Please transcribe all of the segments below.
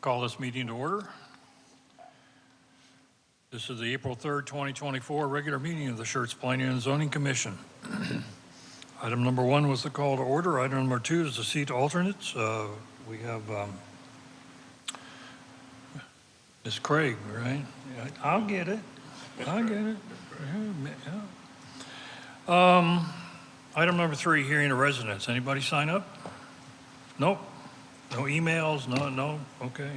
Call this meeting to order. This is the April 3rd, 2024 regular meeting of the Schertz Planning and Zoning Commission. Item number 1 was the call to order. Item number 2 is the seat alternates. We have Ms. Craig, right? Yeah, I'll get it. Yeah. Item number 3, hearing of residents. Anybody sign up? Nope. No emails? No. Okay.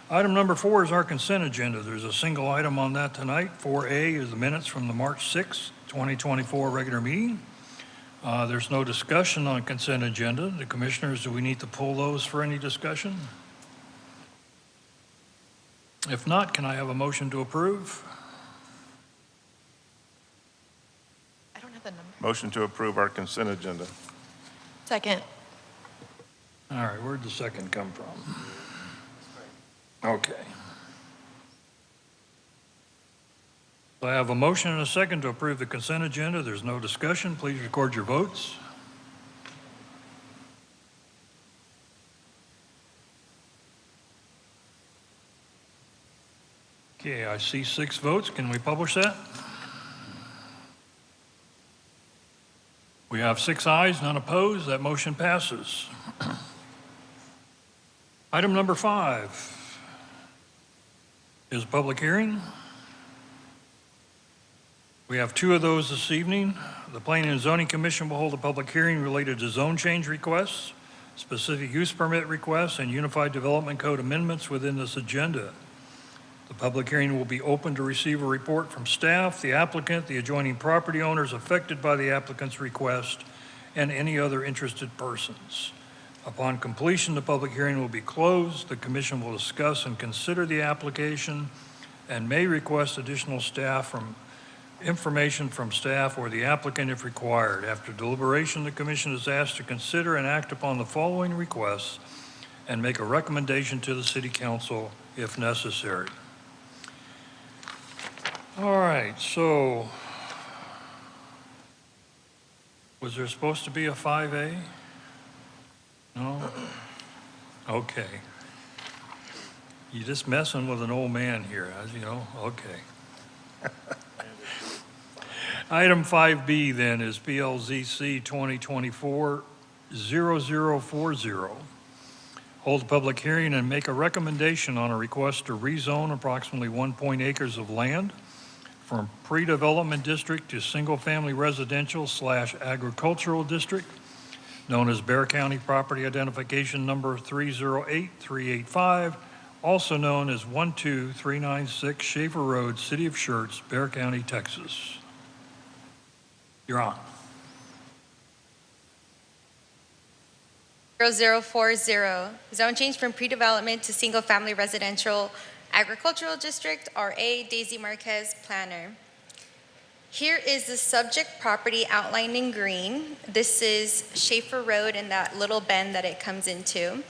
Item number 4 is our consent agenda. There's a single item on that tonight. 4A is the minutes from the March 6th, 2024 regular meeting. There's no discussion on consent agenda. The commissioners, do we need to pull those for any discussion? If not, can I have a motion to approve? I don't have the number. Motion to approve our consent agenda. Second. All right, where'd the second come from? Okay. So I have a motion and a second to approve the consent agenda. There's no discussion. Please record your votes. Okay, I see 6 votes. Can we publish that? We have 6 ayes, none opposed. That motion passes. Item number 5 is a public hearing. We have 2 of those this evening. The Planning and Zoning Commission will hold a public hearing related to zone change requests, specific use permit requests, and Unified Development Code amendments within this agenda. The public hearing will be open to receive a report from staff, the applicant, the adjoining property owners affected by the applicant's request, and any other interested persons. Upon completion, the public hearing will be closed. The commission will discuss and consider the application and may request additional information from staff or the applicant if required. After deliberation, the commission is asked to consider and act upon the following requests and make a recommendation to the city council if necessary. All right, so was there supposed to be a 5A? No? Okay. You're just messing with an old man here, as you know. Okay. Item 5B then is PLZC 2024-0040. Hold a public hearing and make a recommendation on a request to rezone approximately 1 acres of land from pre-development district to single-family residential / agricultural district, known as Bexar County Property Identification Number 308385, also known as 12396 Schaefer Road, City of Schertz, Bexar County, Texas. You're on. 0040, zone change from pre-development to single-family residential agricultural district, RA, Daisy Marquez, planner. Here is the subject property outlined in green. This is Schaefer Road and that little bend that it comes into.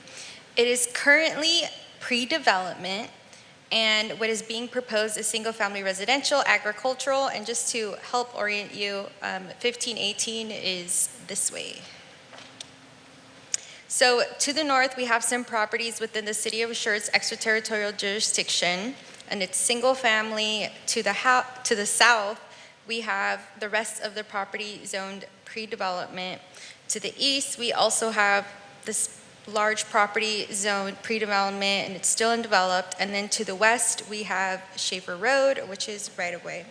It is currently pre-development, and what is being proposed is single-family residential, agricultural, and just to help orient you, 1518 is this way. So to the north, we have some properties within the City of Schertz extraterritorial jurisdiction, and it's single-family. To the south, we have the rest of the property zoned pre-development. To the east, we also have this large property zoned pre-development, and it's still undeveloped. And then to the west, we have Schaefer Road, which is right away.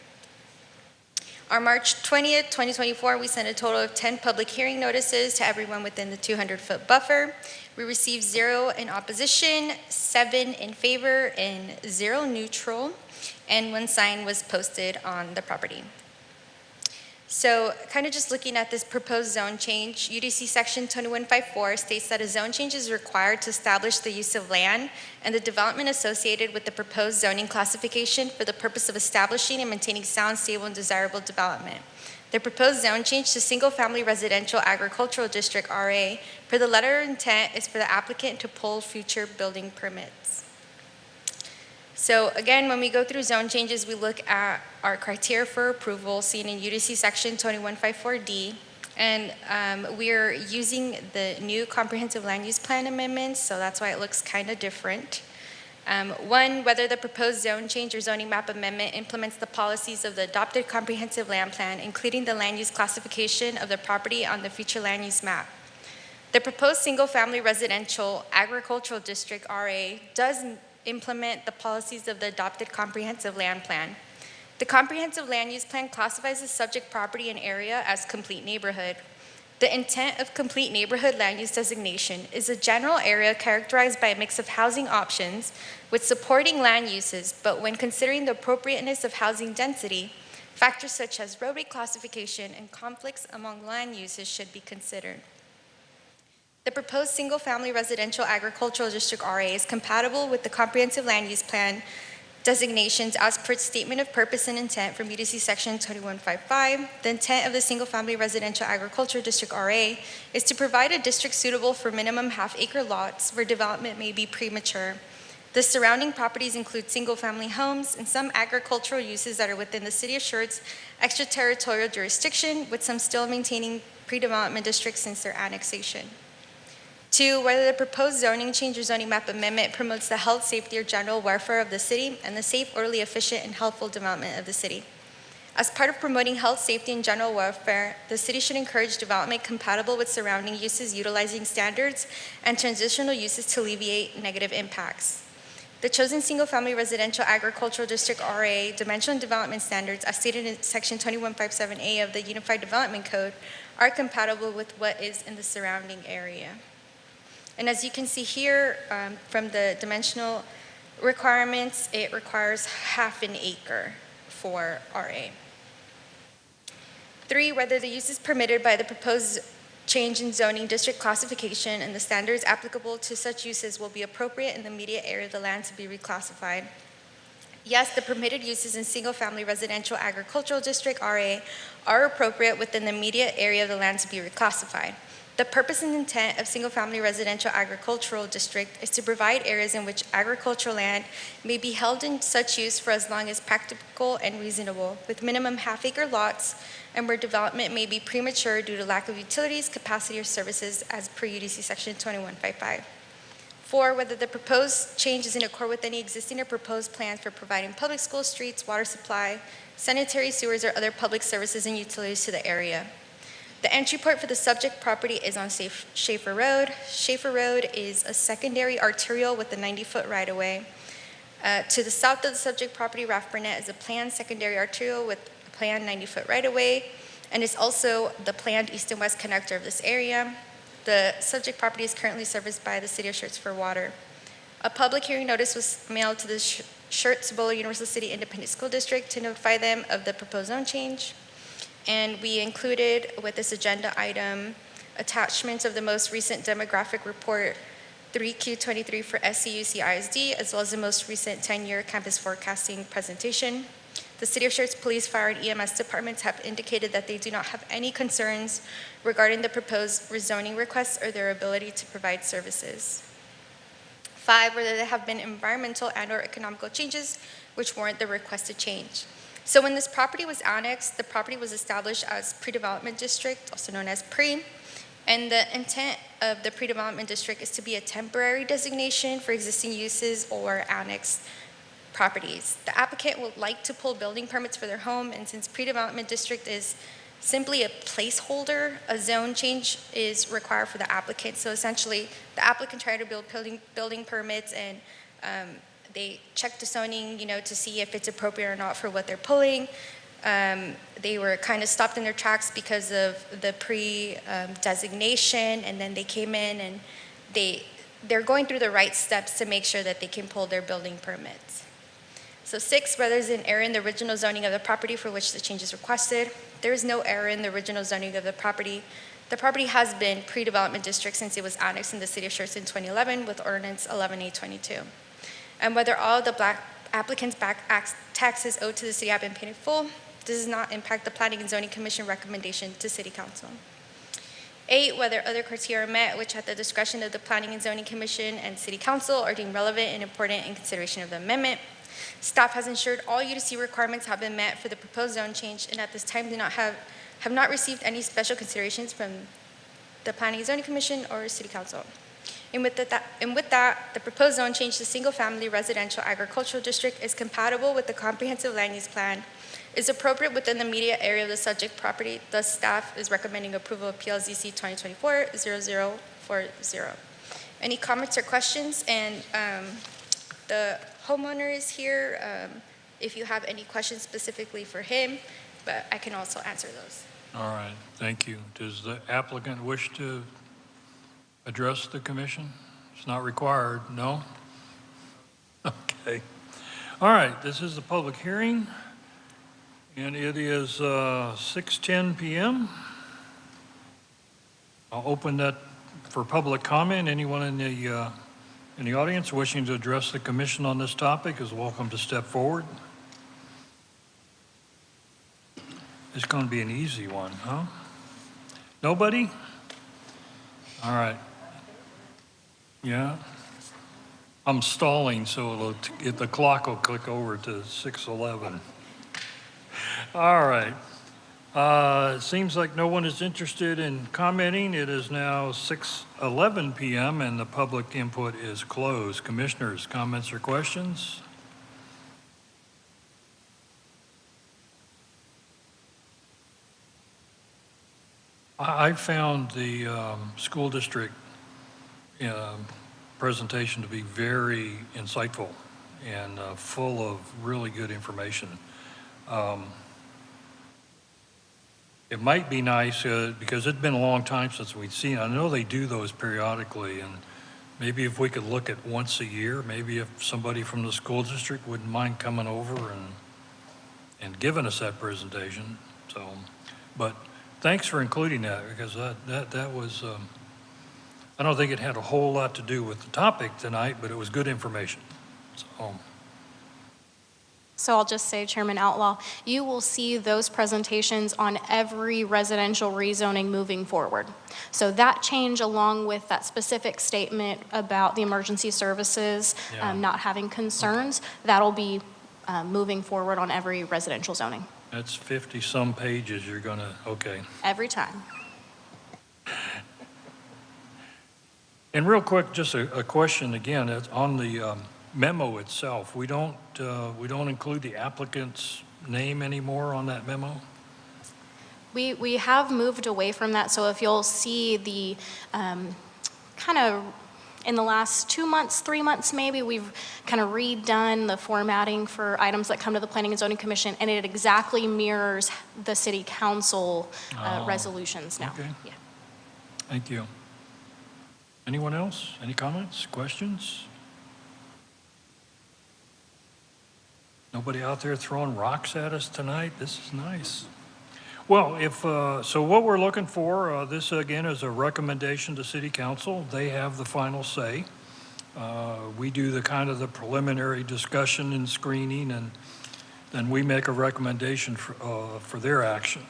On March 20th, 2024, we sent a total of 10 public hearing notices to everyone within the 200-foot buffer. We received 0 in opposition, 7 in favor, and 0 neutral, and 1 sign was posted on the property. So kind of just looking at this proposed zone change, UDC section 2154 states that a zone change is required to establish the use of land and the development associated with the proposed zoning classification for the purpose of establishing and maintaining sound, stable, and desirable development. The proposed zone change to single-family residential agricultural district, RA, per the letter of intent is for the applicant to pull future building permits. So again, when we go through zone changes, we look at our criteria for approval seen in UDC section 2154D, And we're using the new comprehensive land use plan amendments, so that's why it looks kind of different. One, whether the proposed zone change or zoning map amendment implements the policies of the adopted comprehensive land plan, including the land use classification of the property on the future land use map. The proposed single-family residential agricultural district, RA, does implement the policies of the adopted comprehensive land plan. The comprehensive land use plan classifies the subject property and area as complete neighborhood. The intent of complete neighborhood land use designation is a general area characterized by a mix of housing options with supporting land uses, but when considering the appropriateness of housing density, factors such as roadway classification and conflicts among land uses should be considered. The proposed single-family residential agricultural district RA is compatible with the comprehensive land use plan designations as per its statement of purpose and intent from UDC section 2155. The intent of the single-family residential agricultural district RA is to provide a district suitable for minimum half-acre lots where development may be premature. The surrounding properties include single-family homes and some agricultural uses that are within the City of Schertz extraterritorial jurisdiction, with some still maintaining pre-development districts since their annexation. 2, whether the proposed zoning change or zoning map amendment promotes the health, safety, or general welfare of the city and the safe, orderly, efficient, and healthful development of the city. As part of promoting health, safety, and general welfare, the city should encourage development compatible with surrounding uses utilizing standards and transitional uses to alleviate negative impacts. The chosen single-family residential agricultural district RA dimensional and development standards, as stated in section 2157A of the Unified Development Code, are compatible with what is in the surrounding area. And as you can see here from the dimensional requirements, it requires half an acre for RA. 3, whether the use is permitted by the proposed change in zoning district classification and the standards applicable to such uses will be appropriate in the immediate area of the land to be reclassified. Yes, the permitted uses in single-family residential agricultural district RA are appropriate within the immediate area of the land to be reclassified. The purpose and intent of single-family residential agricultural district is to provide areas in which agricultural land may be held in such use for as long as practical and reasonable, with minimum half-acre lots, and where development may be premature due to lack of utilities, capacity, or services as per UDC section 2155. 4, whether the proposed change is in accord with any existing or proposed plans for providing public schools, streets, water supply, sanitary sewers, or other public services and utilities to the area. The entry port for the subject property is on Schaefer Road. Schaefer Road is a secondary arterial with a 90-foot right-of-way. To the south of the subject property, Ralph Burnett is a planned secondary arterial with a planned 90-foot right-of-way, and is also the planned east and west connector of this area. The subject property is currently serviced by the City of Schertz for water. A public hearing notice was mailed to the Schertz Bolo Universal City Independent School District to notify them of the proposed zone change. And we included with this agenda item attachments of the most recent demographic report 3Q23 for SCUC ISD, as well as the most recent 10-year campus forecasting presentation. The City of Schertz Police, Fire, and EMS departments have indicated that they do not have any concerns regarding the proposed rezoning requests or their ability to provide services. 5, whether there have been environmental and/or economical changes which warrant the requested change. So when this property was annexed, the property was established as pre-development district, also known as PRE, and the intent of the pre-development district is to be a temporary designation for existing uses or annexed properties. The applicant would like to pull building permits for their home, and since pre-development district is simply a placeholder, a zone change is required for the applicant. So essentially, the applicant tried to build building permits, and they checked the zoning, to see if it's appropriate or not for what they're pulling. They were kind of stopped in their tracks because of the pre-designation, and then they came in and they're going through the right steps to make sure that they can pull their building permits. So 6, whether there's an error in the original zoning of the property for which the change is requested. There is no error in the original zoning of the property. The property has been pre-development district since it was annexed in the City of Schertz in 2011 with Ordinance 11822. And whether all the applicants' back taxes owed to the city have been paid in full, this does not impact the Planning and Zoning Commission recommendation to City Council. 8, whether other criteria are met, which at the discretion of the Planning and Zoning Commission and City Council are deemed relevant and important in consideration of the amendment. Staff has ensured all UDC requirements have been met for the proposed zone change, and at this time have not received any special considerations from the Planning and Zoning Commission or City Council. And with that, the proposed zone change to single-family residential agricultural district is compatible with the comprehensive land use plan, is appropriate within the immediate area of the subject property. Thus, staff is recommending approval of PLZC 2024-0040. Any comments or questions? And the homeowner is here if you have any questions specifically for him, but I can also answer those. All right, thank you. Does the applicant wish to address the commission? It's not required, no? Okay. All right, this is the public hearing, and it is 6:10 p.m. I'll open that for public comment. Anyone in the audience wishing to address the commission on this topic is welcome to step forward. It's going to be an easy one, huh? Nobody? All right. Yeah. I'm stalling, so the clock will click over to 6:11. All right. It seems like no one is interested in commenting. It is now 6:11 p.m. and the public input is closed. Commissioners, comments or questions? I found the school district presentation to be very insightful and full of really good information. It might be nice because it's been a long time since we've seen. I know they do those periodically, and maybe if we could look at once a year, maybe if somebody from the school district wouldn't mind coming over and giving us that presentation. So, but thanks for including that, because that was, I don't think it had a whole lot to do with the topic tonight, but it was good information. So I'll just say, Chairman Outlaw, you will see those presentations on every residential rezoning moving forward. So that change, along with that specific statement about the emergency services not having concerns, that'll be moving forward on every residential zoning. That's 50-some pages you're gonna, okay. Every time. And real quick, just a question again, it's on the memo itself. We don't include the applicant's name anymore on that memo? We have moved away from that, so if you'll see the kind of in the last 2 months, 3 months maybe, we've kind of redone the formatting for items that come to the Planning and Zoning Commission, and it exactly mirrors the City Council resolutions now. Okay. Yeah. Thank you. Anyone else? Any comments, questions? Nobody out there throwing rocks at us tonight? This is nice. Well, so what we're looking for, this again is a recommendation to City Council. They have the final say. We do the kind of the preliminary discussion and screening, and then we make a recommendation for their action.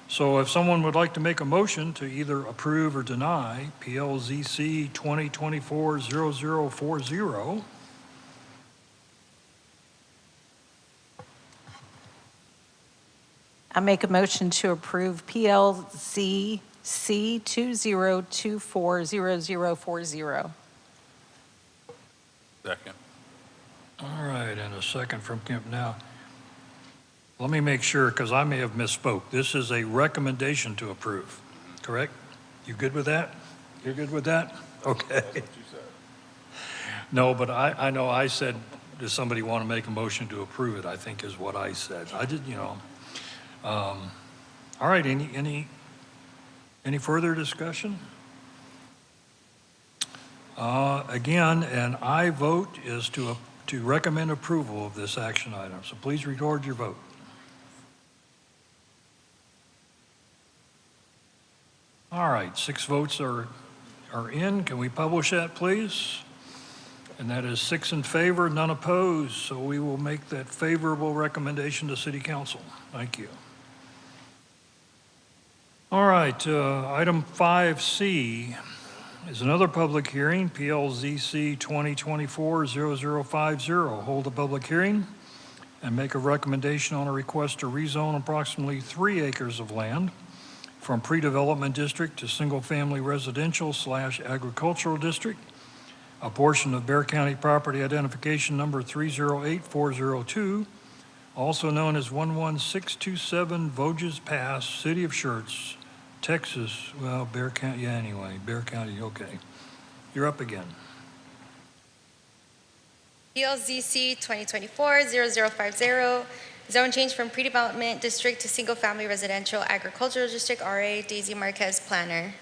So if someone would like to make a motion to either approve or deny PLZC 2024-0040, I make a motion to approve PLZC 2024-0040. Second. all right, and a second from Kemp. Now, let me make sure, because I may have misspoke. This is a recommendation to approve, correct? You good with that? You're good with that? Okay. No, but I know I said, does somebody want to make a motion to approve it, I think is what I said. I did, all right, any further discussion? Again, an aye vote is to recommend approval of this action item. So please record your vote. All right, 6 votes are in. Can we publish that, please? And that is 6 in favor, none opposed. So we will make that favorable recommendation to City Council. Thank you. All right, item 5C is another public hearing, PLZC 2024-0050. Hold a public hearing and make a recommendation on a request to rezone approximately 3 acres of land from pre-development district to single-family residential / agricultural district. A portion of Bear County property identification number 308402, also known as 11627 Voges Pass, City of Schertz, Texas. Well, Bear County, yeah, anyway, Bear County, okay. You're up again. PLZC 2024-0050, zone change from pre-development district to single-family residential agricultural district, RA, Daisy Marquez, planner.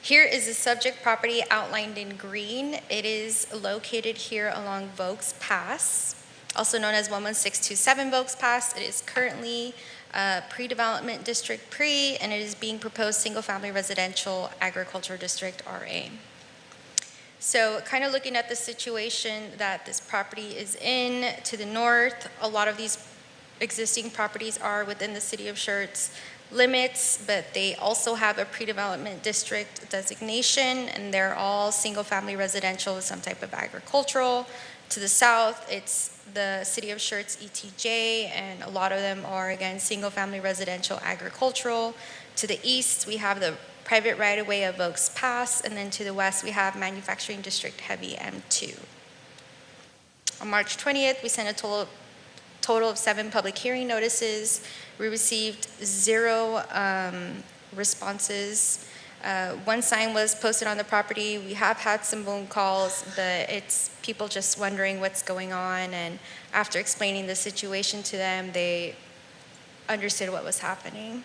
Here is the subject property outlined in green. It is located here along Voges Pass, also known as 11627 Voges Pass. It is currently pre-development district and it is being proposed single-family residential agricultural district, RA. So kind of looking at the situation that this property is in, to the north, a lot of these existing properties are within the City of Schertz limits, but they also have a pre-development district designation, and they're all single-family residential with some type of agricultural. To the south, it's the City of Schertz ETJ, and a lot of them are, again, single-family residential agricultural. To the east, we have the private right-of-way of Voges Pass, and then to the west, we have manufacturing district heavy M2. On March 20th, we sent a total of 7 public hearing notices. We received 0 responses. 1 sign was posted on the property. We have had some phone calls, but it's people just wondering what's going on, and after explaining the situation to them, they understood what was happening.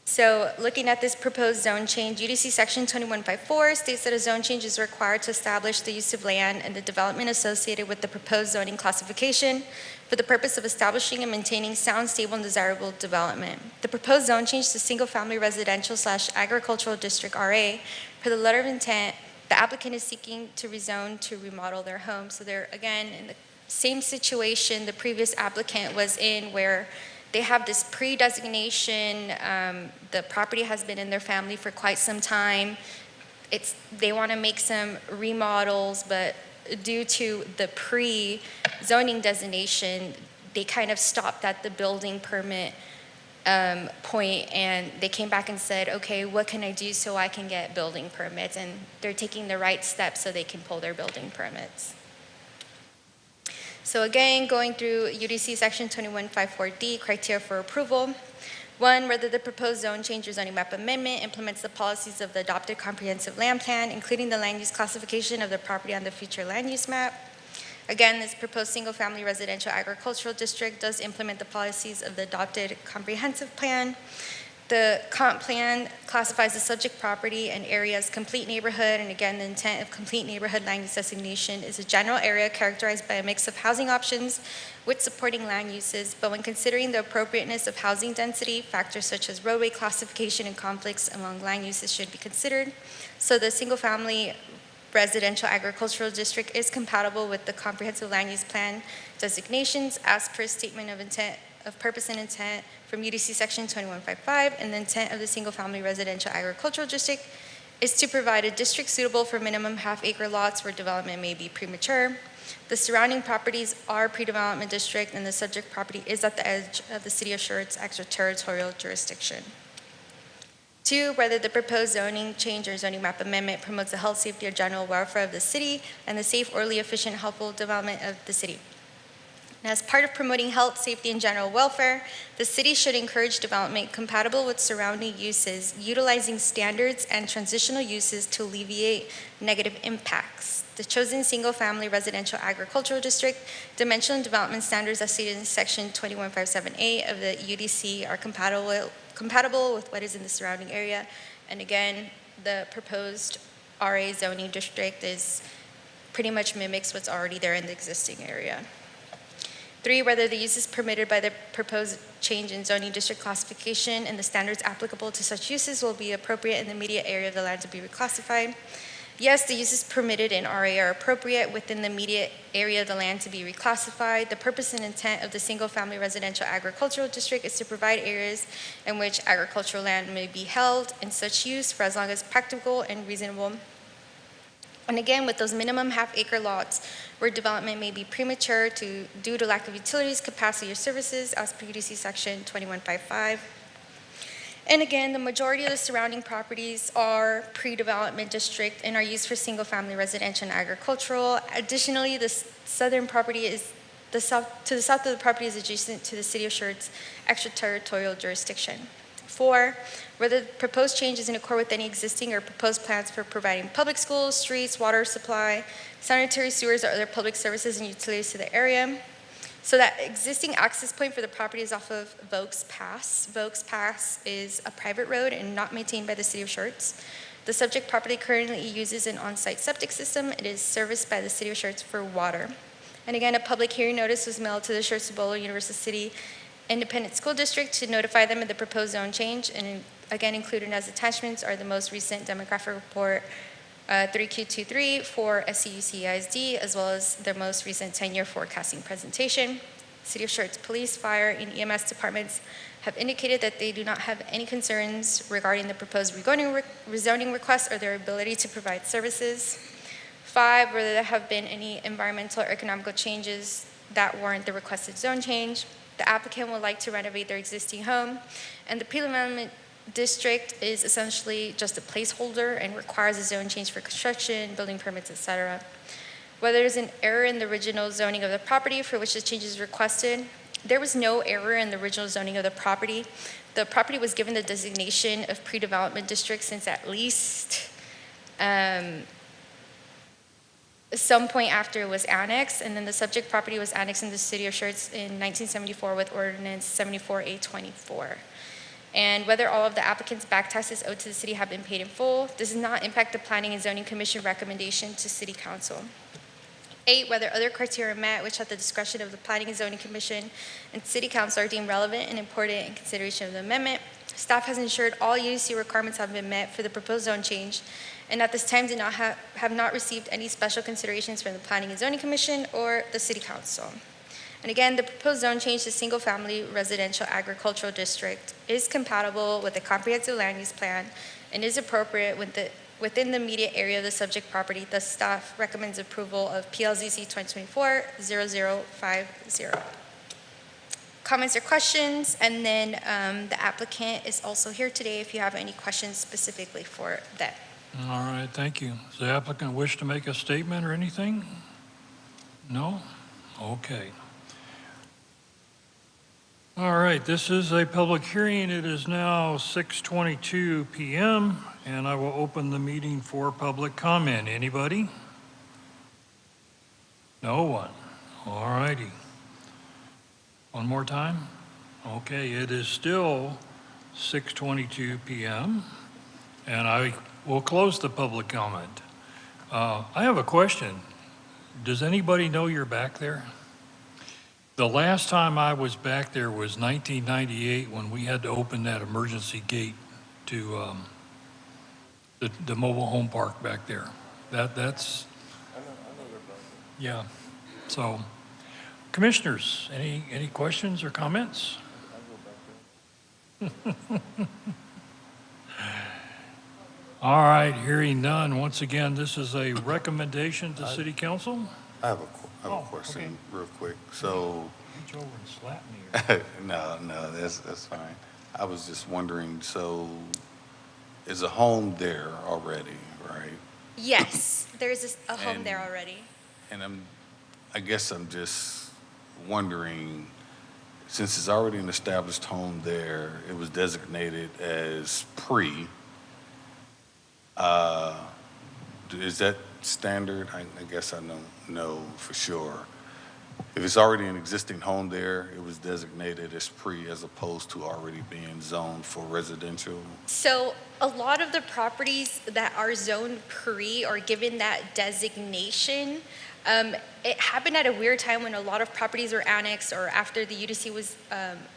So looking at this proposed zone change, UDC section 2154 states that a zone change is required to establish the use of land and the development associated with the proposed zoning classification for the purpose of establishing and maintaining sound, stable, and desirable development. The proposed zone change to single-family residential / agricultural district, RA, per the letter of intent, the applicant is seeking to rezone to remodel their home. So they're, again, in the same situation the previous applicant was in, where they have this pre-designation. The property has been in their family for quite some time. They want to make some remodels, but due to the pre-zoning designation, they kind of stopped at the building permit point, and they came back and said, okay, what can I do so I can get building permits? And they're taking the right steps so they can pull their building permits. So again, going through UDC section 2154D, criteria for approval. 1, whether the proposed zone change or zoning map amendment implements the policies of the adopted comprehensive land plan, including the land use classification of the property on the future land use map. Again, this proposed single-family residential agricultural district does implement the policies of the adopted comprehensive plan. The comp plan classifies the subject property and area as complete neighborhood, and again, the intent of complete neighborhood land use designation is a general area characterized by a mix of housing options with supporting land uses, but when considering the appropriateness of housing density, factors such as roadway classification and conflicts among land uses should be considered. So the single-family residential agricultural district is compatible with the comprehensive land use plan designations as per statement of intent, of purpose and intent from UDC section 2155, and the intent of the single-family residential agricultural district is to provide a district suitable for minimum half-acre lots where development may be premature. The surrounding properties are pre-development district, and the subject property is at the edge of the City of Schertz extraterritorial jurisdiction. 2, whether the proposed zoning change or zoning map amendment promotes the health, safety, or general welfare of the city and the safe, orderly, efficient, helpful development of the city. As part of promoting health, safety, and general welfare, the city should encourage development compatible with surrounding uses, utilizing standards and transitional uses to alleviate negative impacts. The chosen single-family residential agricultural district dimensional and development standards as stated in section 2157A of the UDC are compatible with what is in the surrounding area. And again, the proposed RA zoning district pretty much mimics what's already there in the existing area. 3, whether the uses permitted by the proposed change in zoning district classification and the standards applicable to such uses will be appropriate in the immediate area of the land to be reclassified. Yes, the uses permitted in RA are appropriate within the immediate area of the land to be reclassified. The purpose and intent of the single-family residential agricultural district is to provide areas in which agricultural land may be held in such use for as long as practical and reasonable. And again, with those minimum half-acre lots where development may be premature due to lack of utilities, capacity, or services, as per UDC Section 2155. And again, the majority of the surrounding properties are pre-development district and are used for single-family residential and agricultural. Additionally, the southern property is to the south of the property is adjacent to the City of Schertz extraterritorial jurisdiction. 4, whether the proposed change is in accord with any existing or proposed plans for providing public schools, streets, water supply, sanitary sewers, or other public services and utilities to the area. So that existing access point for the property is off of Vokes Pass. Vokes Pass is a private road and not maintained by the City of Schertz. The subject property currently uses an on-site septic system. It is serviced by the City of Schertz for water. And again, a public hearing notice was mailed to the Schertz-Cibolo University City Independent School District to notify them of the proposed zone change. And again, included as attachments are the most recent demographic report 3Q23 for SCUCISD, as well as their most recent 10-year forecasting presentation. City of Schertz Police, Fire, and EMS departments have indicated that they do not have any concerns regarding the proposed rezoning request or their ability to provide services. 5, whether there have been any environmental or economical changes that warrant the requested zone change. The applicant would like to renovate their existing home, and the pre-development district is essentially just a placeholder and requires a zone change for construction, building permits, etc. Whether there's an error in the original zoning of the property for which the change is requested, there was no error in the original zoning of the property. The property was given the designation of pre-development district since at least some point after it was annexed, and then the subject property was annexed in the City of Schertz in 1974 with Ordinance 74A24. And whether all of the applicant's back taxes owed to the city have been paid in full, this does not impact the Planning and Zoning Commission recommendation to City Council. 8, whether other criteria are met which at the discretion of the Planning and Zoning Commission and City Council are deemed relevant and important in consideration of the amendment. Staff has ensured all UDC requirements have been met for the proposed zone change, and at this time have not received any special considerations from the Planning and Zoning Commission or the City Council. And again, the proposed zone change to single-family residential agricultural district is compatible with the comprehensive land use plan and is appropriate within the immediate area of the subject property. Thus, staff recommends approval of PLZC 2024-0050. Comments or questions? And then the applicant is also here today if you have any questions specifically for them. All right, thank you. Does the applicant wish to make a statement or anything? No? Okay. All right, this is a public hearing. It is now 6:22 p.m., and I will open the meeting for public comment. Anybody? No one. All righty. One more time? Okay, it is still 6:22 p.m., and I will close the public comment. I have a question. Does anybody know you're back there? The last time I was back there was 1998 when we had to open that emergency gate to the mobile home park back there. That's yeah. So, commissioners, any questions or comments? All right, hearing none. Once again, this is a recommendation to City Council. I have a question real quick. So, Reach over and slap me. no, that's fine. I was just wondering, so is a home there already, right? Yes, there's a home there And- already. And I guess I'm just wondering, since it's already an established home there, it was designated as pre, is that standard? I guess I don't know for sure. If it's already an existing home there, it was designated as pre as opposed to already being zoned for residential? So a lot of the properties that are zoned pre or given that designation, It happened at a weird time when a lot of properties were annexed or after the UDC was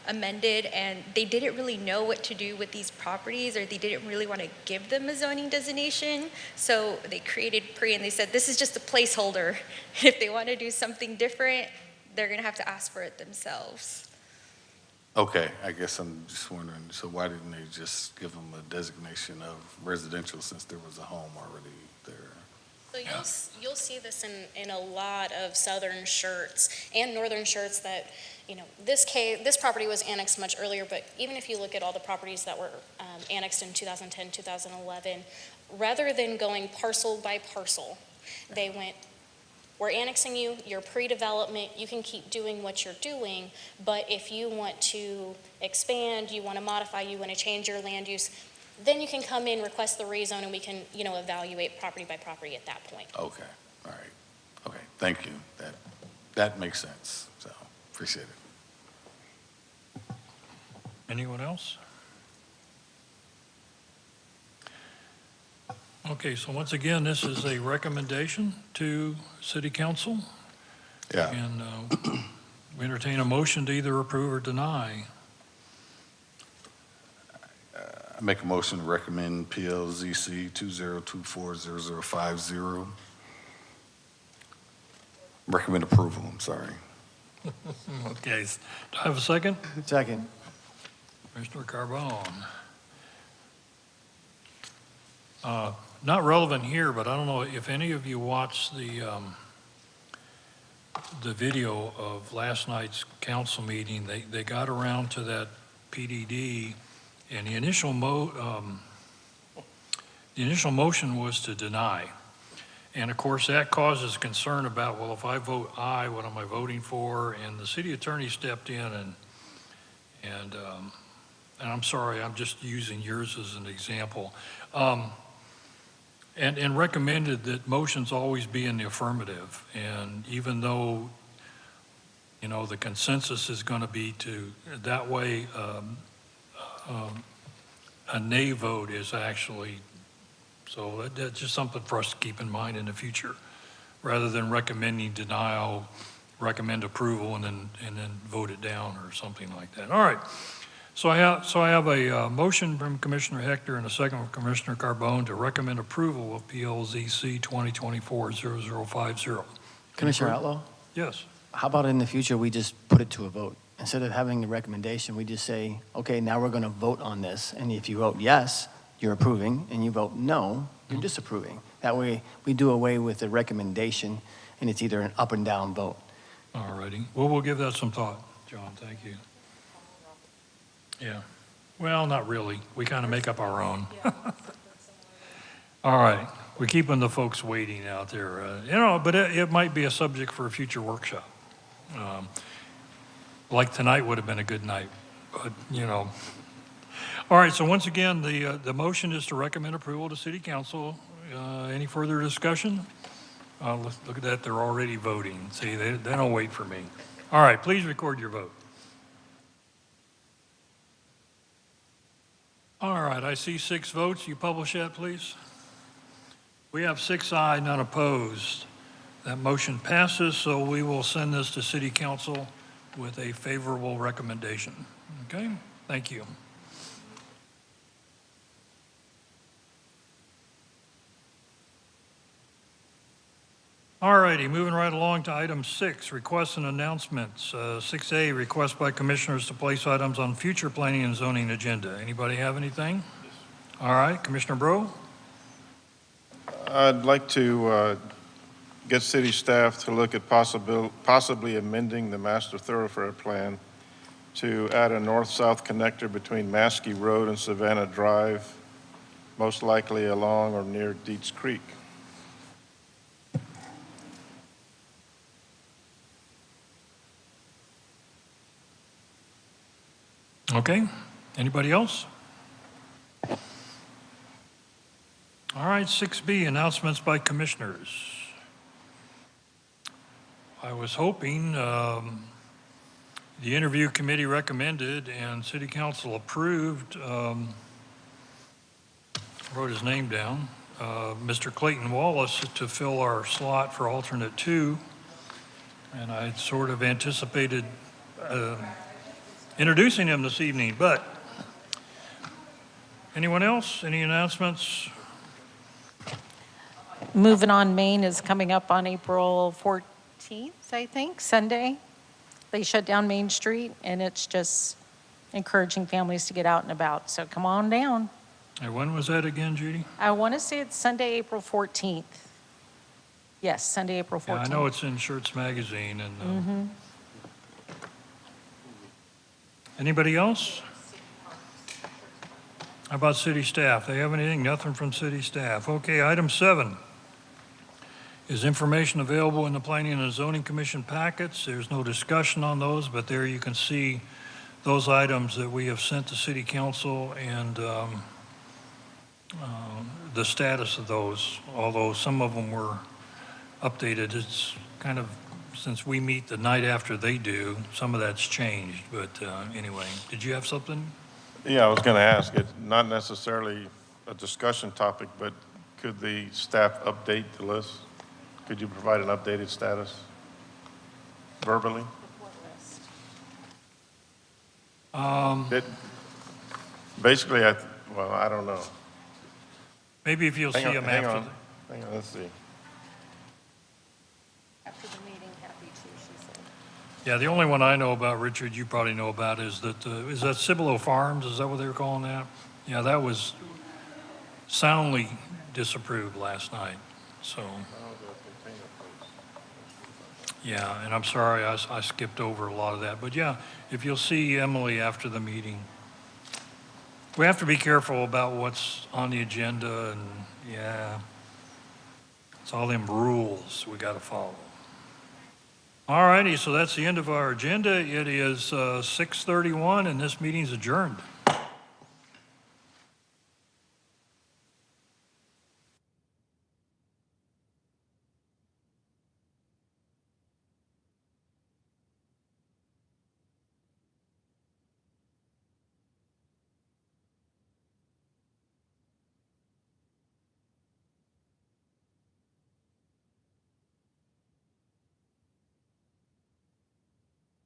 amended, and they didn't really know what to do with these properties, or they didn't really want to give them a zoning designation. So they created PRE, and they said, this is just a placeholder. If they want to do something different, they're going to have to ask for it themselves. Okay, I guess I'm just wondering, so why didn't they just give them a designation of residential since there was a home already there? So you'll see this in a lot of southern Schertz and northern Schertz that, this property was annexed much earlier, but even if you look at all the properties that were annexed in 2010, 2011, rather than going parcel by parcel, they went, we're annexing you, you're pre-development, you can keep doing what you're doing, but if you want to expand, you want to modify, you want to change your land use, then you can come in, request the rezone, and we can, evaluate property by property at that point. Okay, all right. Okay, thank you. That makes sense, so appreciate it. Anyone else? Okay, so once again, this is a recommendation to City Council, Yeah, and we entertain a motion to either approve or deny. I make a motion to recommend PLZC 20240050. Recommend approval, I'm sorry. Okay, do I have a second? Second. Commissioner Carbone. Not relevant here, but I don't know if any of you watched the video of last night's council meeting. They got around to that PDD, and the initial motion was to deny. And of course, that causes concern about, well, if I vote aye, what am I voting for? And the city attorney stepped in and I'm sorry, I'm just using yours as an example, and recommended that motions always be in the affirmative. And even though, the consensus is going to be to, that way, a nay vote is actually, so that's just something for us to keep in mind in the future, rather than recommending denial, recommend approval and then vote it down or something like that. All right. So I have a motion from Commissioner Hector and a second from Commissioner Carbone to recommend approval of PLZC 2024-0050. Commissioner Outlaw, Yes. how about in the future, we just put it to a vote? Instead of having the recommendation, we just say, okay, now we're going to vote on this. And if you vote yes, you're approving, and you vote no, you're disapproving. That way, we do away with the recommendation, and it's either an up and down vote. All righty. Well, we'll give that some thought, John. Thank you. Yeah. Well, not really. We kind of make up our own. All right. We're keeping the folks waiting out there. But it might be a subject for a future workshop. Like tonight would have been a good night, but, All right, so once again, the motion is to recommend approval to City Council. Any further discussion? Let's look at that. They're already voting. See, they don't wait for me. All right, please record your vote. All right, I see 6 votes. You publish that, please. We have 6 ayes, none opposed. That motion passes, so we will send this to City Council with a favorable recommendation. Okay, thank you. All righty, moving right along to item 6, requests and announcements. 6A, request by commissioners to place items on future planning and zoning agenda. Anybody have anything? All right, Commissioner Bro? I'd like to get city staff to look at possibly amending the master thoroughfare plan to add a north-south connector between Maskey Road and Savannah Drive, most likely along or near Dietz Creek. Okay, anybody else? All right, 6B, announcements by commissioners. I was hoping the interview committee recommended and City Council approved, wrote his name down, Mr. Clayton Wallace to fill our slot for alternate 2. And I sort of anticipated introducing him this evening, but anyone else? Any announcements? Moving on Main is coming up on April 14th, I think, Sunday. They shut down Main Street, and it's just encouraging families to get out and about. So come on down. And when was that again, Judy? I want to say it's Sunday, April 14th. Yes, Sunday, April 14th. Yeah, I know it's in Schertz magazine. And anybody else? How about city staff? They have anything? Nothing from city staff. Okay, item 7 is information available in the Planning and Zoning Commission packets. There's no discussion on those, but there you can see those items that we have sent to City Council and the status of those, although some of them were updated. It's kind of, since we meet the night after they do, some of that's changed. But anyway, did you have something? Yeah, I was going to ask, it's not necessarily a discussion topic, but could the staff update the list? Could you provide an updated status verbally? Basically, I don't know. Maybe if you'll see them Hang after. on, let's see. After the meeting, happy to, she said. Yeah, the only one I know about, Richard, you probably know about, is that Cibolo Farms? Is that what they were calling that? Yeah, that was soundly disapproved last night. So, yeah, and I'm sorry I skipped over a lot of that. But yeah, if you'll see Emily after the meeting. We have to be careful about what's on the agenda, and yeah, it's all them rules we got to follow. All righty, so that's the end of our agenda. It is 6:31, and this meeting's adjourned.